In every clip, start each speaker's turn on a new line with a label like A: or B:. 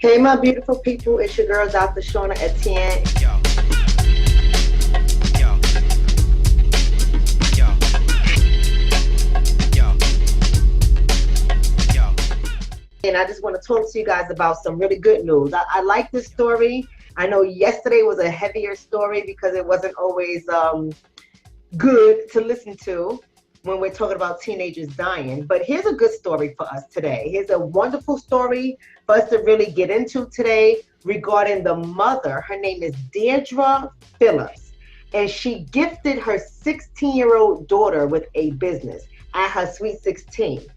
A: Hey, my beautiful people, it's your girl, Dr. Shonna at 10. And I just want to talk to you guys about some really good news. I like this story. I know yesterday was a heavier story because it wasn't always good to listen to when we're talking about teenagers dying. But here's a good story for us today. Here's a wonderful story for us to really get into today regarding the mother. Her name is Dedra Phillips, and she gifted her 16-year-old daughter with a business at her sweet 16.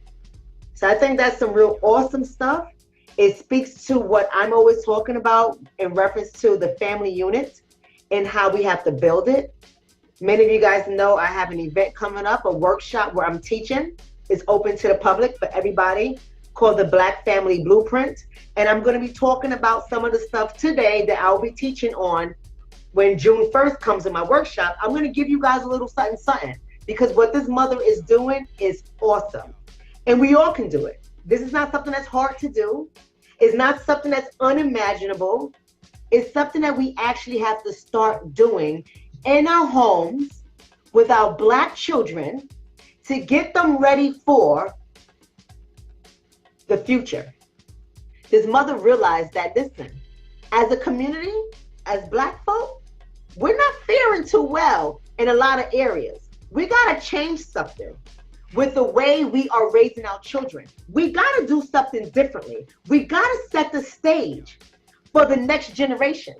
A: So I think that's some real awesome stuff. It speaks to what I'm always talking about in reference to the family unit and how we have to build it. Many of you guys know I have an event coming up, a workshop where I'm teaching. It's open to the public for everybody, called the Black Family Blueprint. And I'm going to be talking about some of the stuff today that I'll be teaching on when June 1st comes in my workshop. I'm going to give you guys a little something, because what this mother is doing is awesome. And we all can do it. This is not something that's hard to do. It's not something that's unimaginable. It's something that we actually have to start doing in our homes with our Black children to get them ready for the future. This mother realized that, listen, as a community, as Black folk, we're not faring too well in a lot of areas. We got to change something with the way we are raising our children. We got to do something differently. We got to set the stage for the next generation.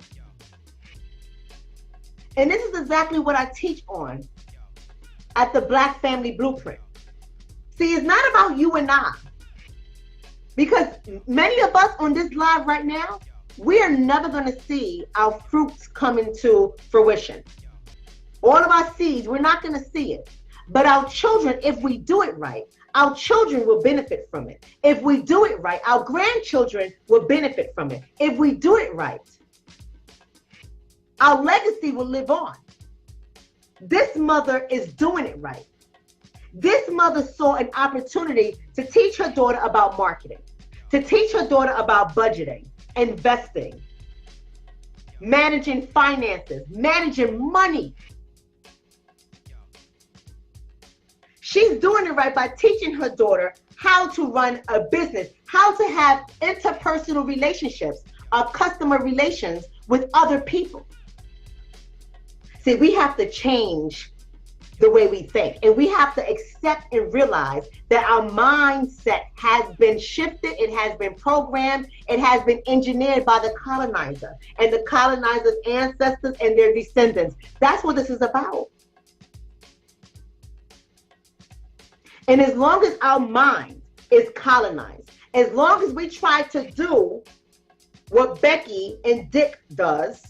A: And this is exactly what I teach on at the Black Family Blueprint. See, it's not about you and I. Because many of us on this live right now, we are never going to see our fruits come into fruition. All of our seeds, we're not going to see it. But our children, if we do it right, our children will benefit from it. If we do it right, our grandchildren will benefit from it. If we do it right, our legacy will live on. This mother is doing it right. This mother saw an opportunity to teach her daughter about marketing, to teach her daughter about budgeting, investing, managing finances, managing money. She's doing it right by teaching her daughter how to run a business, how to have interpersonal relationships, customer relations with other people. See, we have to change the way we think, and we have to accept and realize that our mindset has been shifted, it has been programmed, it has been engineered by the colonizer and the colonizer's ancestors and their descendants. That's what this is about. And as long as our mind is colonized, as long as we try to do what Becky and Dick does,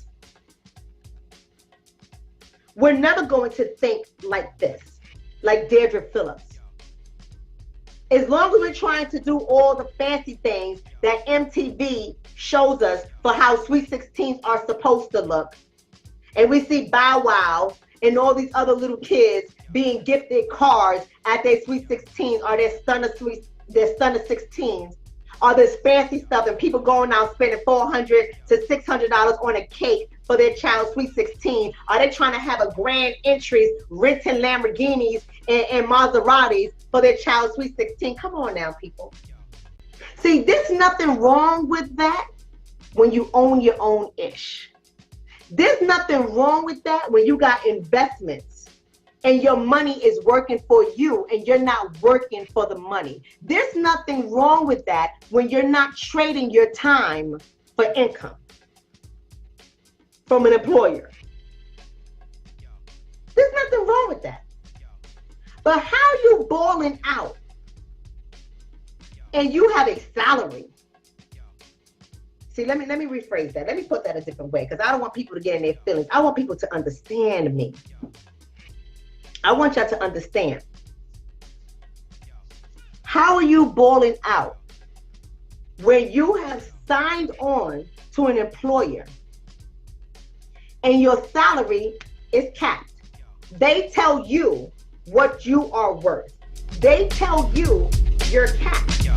A: we're never going to think like this, like Dedra Phillips. As long as we're trying to do all the fancy things that MTV shows us for how Sweet 16s are supposed to look, and we see Bow Wow and all these other little kids being gifted cars at their Sweet 16s or their Stunner 16s, or this fancy stuff, and people going out spending $400 to $600 on a cake for their child's Sweet 16. Are they trying to have a grand entries, renting Lamborghinis and Maseratis for their child's Sweet 16? Come on now, people. See, there's nothing wrong with that when you own your own ish. There's nothing wrong with that when you got investments and your money is working for you and you're not working for the money. There's nothing wrong with that when you're not trading your time for income from an employer. There's nothing wrong with that. But how you balling out and you have a salary? See, let me rephrase that. Let me put that a different way, because I don't want people to get in their feelings. I want people to understand me. I want y'all to understand. How are you balling out where you have signed on to an employer and your salary is capped? They tell you what you are worth. They tell you you're capped.